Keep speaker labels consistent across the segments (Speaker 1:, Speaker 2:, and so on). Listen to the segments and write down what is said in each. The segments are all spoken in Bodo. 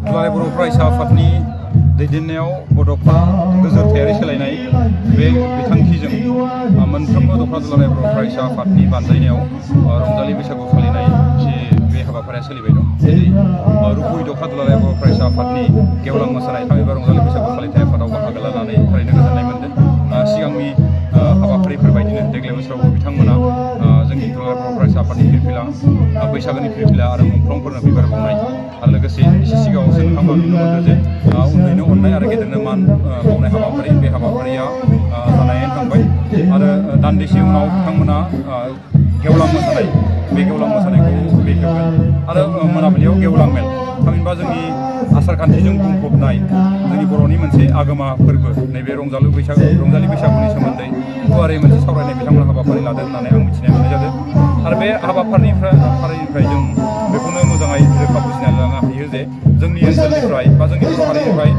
Speaker 1: दुलाराय बर' फरायसा आफादनि दैदेननायाव बड'फा गोजोरथायारि सोलायनाय बे बिथांखिजों मोनफ्रोमबो दफा दुलाराय बर' फरायसा आफादनि बानजायनायाव रंजालि बैसागु फालिनाय जे बे हाबाफारिया सोलिबाय दं। जेरै रुप'हि दफा दुलाराय बर' फरायसा आफादनि गेवलां मोसानाय थामहिनबा रंजालि बैसागु फालिथाय आफादाव बाहागो लानानै थारैनो गोजोननाय मोन्दों। सिगांनि हाबाफारिफोर बायदिनो देग्लाय बोसोरावबो बिथांमोना जोंनि दुलाराय बर' फरायसा आफादनि फिरफिला बैसागोनि फिरफिला आरो मुंख्लंफोरनो बिबार बावनाय आरो लोगोसे एसे सिगाङावसो नोंथांमोना नुनो मोनदों जे उन्दैनो अननाय आरो गेदेरनो मान बावनाय हाबाफारि बे हाबाफारिया जानानै थांबाय आरो दान्दिसे उनाव बिथांमोना गेवलां मोसानाय बे गेवलां मोसानायखौ बेखेवगोन आरो मोनाबिलियाव गेवलां मेल थामहिनबा जोंनि आसार खान्थिजों बुंफबनाय जोंनि बर'नि मोनसे आगोमा फोरबो नैबे रंजालि बैसागुनि सोमोन्दै गुवारै मोनसे सावरायनाय बिथांमोना हाबाफारि लादों होननानै आं मिथिनाय मोननाय जादों आरो बे हाबाफारिनिफ्राय जों बेखौनो मोजाङै रोखा बुजिनानै लानो हायो जे जोंनि ओनसोलनिफ्राय बा जोंनि बर' हारिनिफ्राय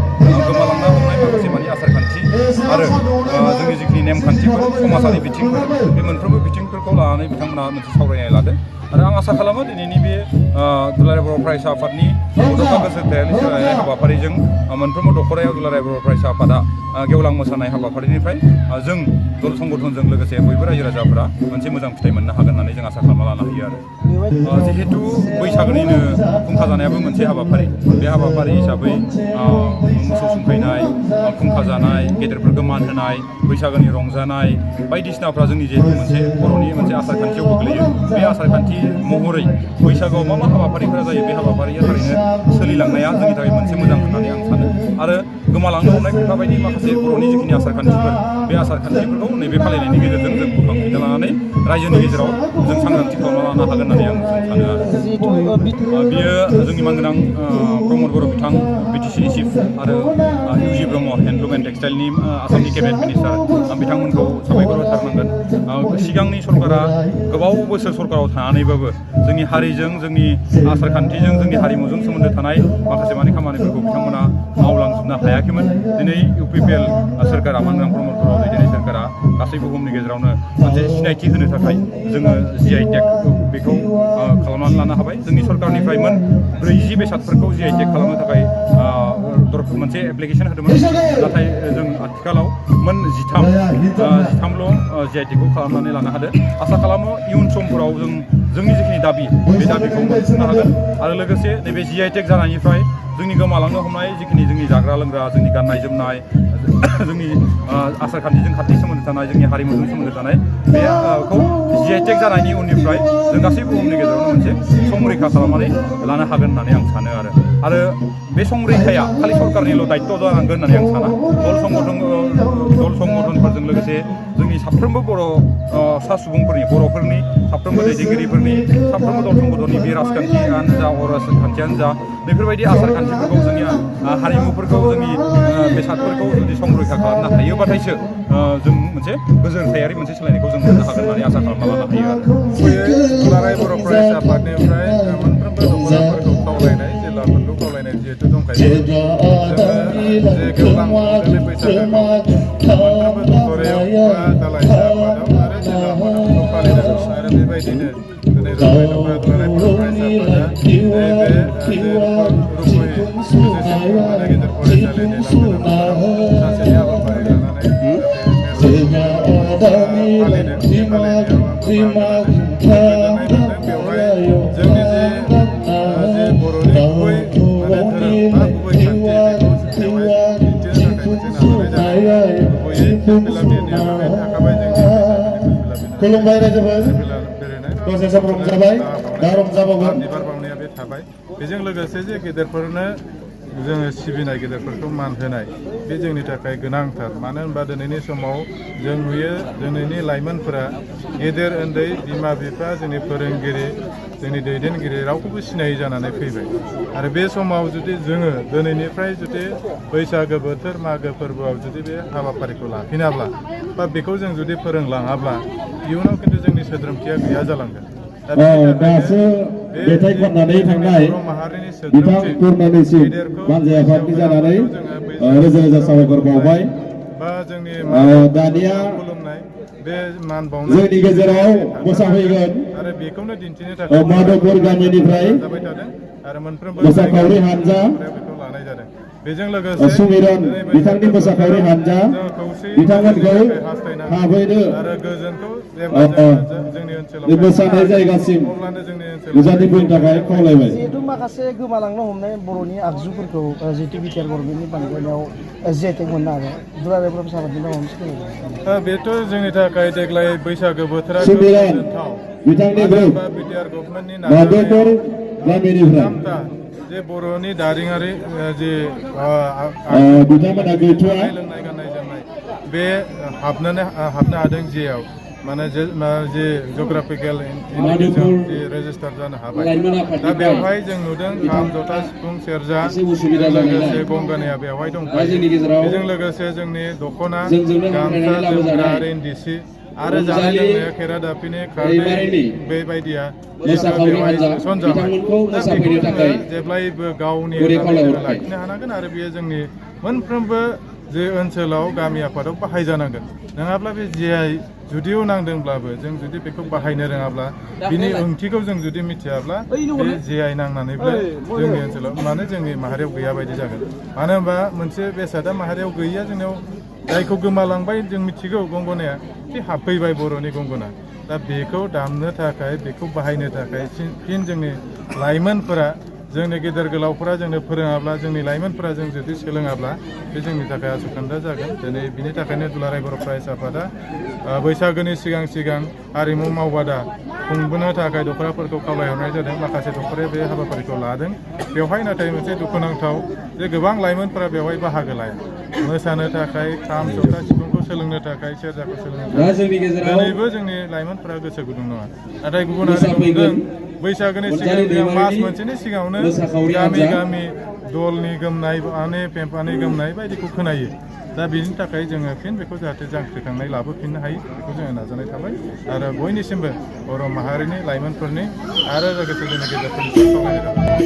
Speaker 1: गोमालांनो हमनाय माखासे मानि आसार खान्थि आरो जोंनि जिखिनि नेमखान्थिफोर समाजारि बिथिंफोर बे मोनफ्रोमबो बिथिंफोरखौ लानानै बिथांमोना मोनसे सावरायनाय लादों आरो आं आसा खालामो दिनैनि बे दुलाराय बर' फरायसा आफादनि बड'फा गोजोरथायारि सोलायनाय हाबाफारिजों मोनफ्रोमबो दख'रायाव दुलाराय बर' फरायसा आफादा गेवलां मोसानाय हाबाफारिनिफ्राय जों दल संगठनजों लोगोसे बयबो रायजो राजाफोरा मोनसे मोजां फिथाइ मोननो हागोन होननानै जों आसा खालामना लानो हायो आरो जिहेतु बैसागोनिनो खुंखा जानायाबो मोनसे हाबाफारि बे हाबाफारि हिसाबै मोसौ सुंखायनाय खुंखा जानाय गेदेरफोरखौ मान होनाय बैसागोनि रंजानाय बायदिसिनाफ्रा जोंनि जिहेतु मोनसे बर'नि मोनसे आसार खान्थियाव गोग्लैयो बे आसार खान्थि महरै बैसागोआव मा मा हाबाफारिफोरा जायो बे हाबाफारिया थारैनो सोलिलांनाया जोंनि थाखाय मोनसे मोजां होननानै आं सानो आरो गोमालांनो हमनाय बेफोरबायदि माखासे बर'नि जिखिनि आसार खान्थिफोर बे आसार खान्थिफोरखौ नैबे फालिनायनि गेजेरजों जों बोखांफिनना लानानै रायजोनि गेजेराव जों सांग्रांथि खालामना लानो हागोन होननानै आं सानो आरो बियो जोंनि मानगोनां प्रमद बर' बिथां बिटिसिनि चिफ आरो इउजि ब्रह्म हेन्डलुम एन्ड टेक्सटाइलनि आसामनि केबिनेट मिनिस्टार आं बिथांमोनखौ साबायखर होथारनांगोन। सिगांनि सरकारा गोबाव बोसोर सरकाराव थानानैबाबो जोंनि हारिजों जोंनि आसार खान्थिजों जोंनि हारिमुजों सोमोन्दो थानाय माखासे मानि खामानिफोरखौ बिथांमोना मावलांजोबनो हायाखैमोन। दिनै इउपिपिएल सोरकारा मानगोनां प्रमद बर' दैदेननाय सोरकारा गासै बुहुमनि गेजेरावनो मोनसे सिनायथि होनो थाखाय जोङो GI टेग बेखौ खालामनानै लानो हाबाय। जोंनि सरकारनिफ्राय 40 बेसादफोरखौ GI टेग खालामनो थाखाय मोनसे एप्लिकेसन होदोंमोन नाथाय जों आथिखालाव 13ल' GI टेगखौ खालामनानै लानो हादों। आसा खालामो इयुन समफोराव जोंनि जिखिनि दाबि बे दाबिखौ मोनफुंनो हागोन आरो लोगोसे नैबे GI टेग जानायनिफ्राय जोंनि गोमालांनो हमनाय जिखिनि जोंनि जाग्रा लोंग्रा जोंनि गाननाय जोमनाय जोंनि आसार खान्थिजों खाथि सोमोन्दो थानाय जोंनि हारिमुजों सोमोन्दो थानाय बेखौ GI टेग जानायनि उननिफ्राय जों गासै बुहुमनि गेजेरावनो मोनसे संरैखा खालामनानै लानो हागोन होननानै आं सानो आरो बे संरैखाया खालि सरकारनिल' दायित्व जानांगोन होननानै आं साना। दल संगठनफोरजों लोगोसे जोंनि साफ्रोमबो बर' सुबुंफोरनि बर'फोरनि साफ्रोमबो दैदेनगिरिफोरनि साफ्रोमबो दल संगठननि बे राजखान्थियानो जा अराजखान्थियानो जा बेफोरबायदि आसार खान्थिफोरखौ जोंनि हारिमुफोरखौ जोंनि बेसादफोरखौ जुदि संरैखा खालामनो हायोबाथायसो जों मोनसे गोजोरथायारि मोनसे सोलायनायखौ जों मोननो हागोन होननानै आसा खालामना लानो हायो आरो
Speaker 2: दुलाराय बर' फरायसा आफादनिफ्राय मोनफ्रोमबो दख'राफोरखौ खावलायनाय जिल्लाफोरखौ खावलायनाय जिहेतु दंखायो जोङो जे गेवलां रंजालि बैसागोखौ मोनफ्रोमबो दख'रायाव बा दालाइसा आफादाव आरो जिल्ला आफादाव फालिनांगौ आरो बेबायदिनो दिनै रुप'हि दख'रा दुलाराय बर' फरायसा आफादा नैबे रुप'हि गोजौसिन गेजेर फरायसालिनि लांगोना फोथाराव सानसेनि हाबाफारि लानानै फालिदों। बे फालिनायाव गोजोननाय मोनदों। बेवहाय जोंनि जे बर'नि गुबै धोरोम बा गुबै खान्थि बेखौ बेवहाय दिन्थिनो थाखाय मोनसे नाजानाय जादों। गुबैयै फिरफिला बेरनायाबो बे थाखाबाय जोंनि
Speaker 3: खुलुमबाय रायजोफोर
Speaker 2: बेरायनाय
Speaker 3: दसे सम रंजाबाय दा रंजाबावगोन
Speaker 2: बिबार बावनाया बे थाबाय। बेजों लोगोसे जे गेदेरफोरनो जोङो सिबिनाय गेदेरफोरखौ मान होनाय बे जोंनि थाखाय गोनांथार। मानो होनबा दिनैनि समाव जों नुयो दिनैनि लाइमोनफोरा गेदेर उन्दै बिमा बिफा जोंनि फोरोंगिरि जोंनि दैदेनगिरि रावखौबो सिनायै जानानै फैबाय आरो बे समाव जुदि जोङो दिनैनिफ्राय जुदि बैसागो बोथोर मागो फोरबोआव जुदि बे हाबाफारिखौ लाफिनाब्ला बा बेखौ जों जुदि फोरोंलाङाब्ला इयुनाव खिन्थु जोंनि सोद्रोमथिया गैया जालांगोन। दा बेनि
Speaker 3: दासो
Speaker 2: थाखायनो
Speaker 3: मेथाइ खननानै थांनाय
Speaker 2: बर' माहारिनि
Speaker 3: बिथां
Speaker 2: सोद्रोमथि
Speaker 3: पुर्ननिसिम
Speaker 2: गेदेरखौ
Speaker 3: बानजाय आफादनि जानानै
Speaker 2: जोङो
Speaker 3: रोजा रोजा साबायखर बावबाय।
Speaker 2: बा जोंनि
Speaker 3: दानिया
Speaker 2: खुलुमनाय बे मान बावनाय
Speaker 3: जोंनि गेजेराव मोसाफैगोन
Speaker 2: आरो बेखौनो दिन्थिनो थाखाय
Speaker 3: माधवपुर गामिनिफ्राय
Speaker 2: जाबाय थादों आरो मोनफ्रोमबो
Speaker 3: मोसाखावरि हानजा
Speaker 2: बेखौ लानाय जादों। बेजों लोगोसे
Speaker 3: सुमिरन बिथांनि मोसाखावरि हानजा बिथांमोनखौ थाबैनो
Speaker 2: आरो गोजोनखौ जेब्ला जोंनि ओनसोलाव
Speaker 3: मोसानाय जायगासिम
Speaker 2: अब्लानो जोंनि ओनसोलाव
Speaker 3: नुजाथिफैनो थाखाय खावलायबाय।
Speaker 4: जिहेतु माखासे गोमालांनो हमनाय बर'नि आगजुफोरखौ जिहेतु बिटिआर गभर्नमेन्टनि बान्जायनायाव जिआइटेक मोननो हाबाय दुलाराय बर' फिसा आफादनि नामाव सोलिबाय।
Speaker 2: बेथ' जोंनि थाखाय देग्लाय बैसागो बोथोरा
Speaker 3: सुमिरन
Speaker 2: गोजोनथाव।
Speaker 3: बिथांनि
Speaker 2: मानो
Speaker 3: ग्रुप
Speaker 2: होनबा बिटिआर गभर्नमेन्टनि
Speaker 3: माधवपुर
Speaker 2: नाजानायाव
Speaker 3: गामिनिफ्राय
Speaker 2: जे बर'नि दोरोङारि जे
Speaker 3: बिथांमोना गैथ'वा
Speaker 2: जानाय लोंनाय गाननाय जोमनाय बे हाबनो हादों जेआव माने जे जग्राफिकेल इन्डिकेसन जे रेजिस्टार जानो हाबाय। दा बेवहाय जों नुदों खाम जथा सिफुं सेरजा लोगोसे गंगोनाया बेवहाय दंफायो। बेजों लोगोसे जोंनि दख'ना गामसा जोमग्रा इन्दि सि आरो जानाय लोंनाया खेरादाफिनि खारदै बेबायदिया बेवहाय थिसनजाबाय। दा बेखौ जोङो जेब्लायबो गावनि होननानै लाखिनो हानांगोन आरो बेयो जोंनि मोनफ्रोमबो जे ओनसोलाव गामि आफादाव बाहायजानांगोन। नङाब्ला बे जिआइ जुदियाव नांदोंब्लाबो जों जुदि बेखौ बाहायनो रोङाब्ला बिनि ओंथिखौ जों जुदि मिथियाब्ला बे जिआइ नांनानैबो जोंनि ओनसोलाव माने जोंनि माहारियाव गैया बायदि जागोन। मानो होनबा मोनसे बेसादा माहारियाव गैया जोंनियाव जायखौ गोमालांबाय जों मिथिगौ गंगनाया जे हाबफैबाय बर'नि गंगना। दा बेखौ दामनो थाखाय बेखौ बाहायनो थाखाय फिन जोंनि लाइमोनफोरा जोंनि गेदेर गोलावफोरा जोंनो फोरोङाब्ला जोंनि लाइमोनफोरा जों जुदि सोलोङाब्ला बे जोंनि थाखाय आसुखान्दा जागोन। दिनै बिनि थाखायनो दुलाराय बर' फरायसा आफादा बैसागोनि सिगां हारिमु मावबादा खुंबोनो थाखाय दख'राफोरखौ खावलायहरनाय जादों। माखासे दख'राया बे हाबाफारिखौ लादों। बेवहाय नाथाय मोनसे दुखुनांथाव जे गोबां लाइमोनफोरा बेवहाय बाहागो लाया। मोसानो थाखाय खाम जथा सिफुंखौ सोलोंनो थाखाय सेरजाखौ सोलोंनो थाखाय दिनैबो जोंनि लाइमोनफोरा गोसो गुदुं नङा। नाथाय गुबुन हारिखौ नुदों बैसागोनि सिगां मास मोनसेनि सिगाङावनो गामि गामि दलनि गोमनाय माने पेम्पानि गोमनाय बायदिखौ खोनायो। दा बेनि थाखाय जोङो फिन बेखौ जाहाथे जांख्रिखांनाय लाबोफिननो हायो बेखौ जोङो नाजानाय थाबाय आरो बयनिसिमबो बर' माहारिनि लाइमोनफोरनि आरो लोगोसे जोंनि गेजेरफोरनि खावलायनाय थाबाय।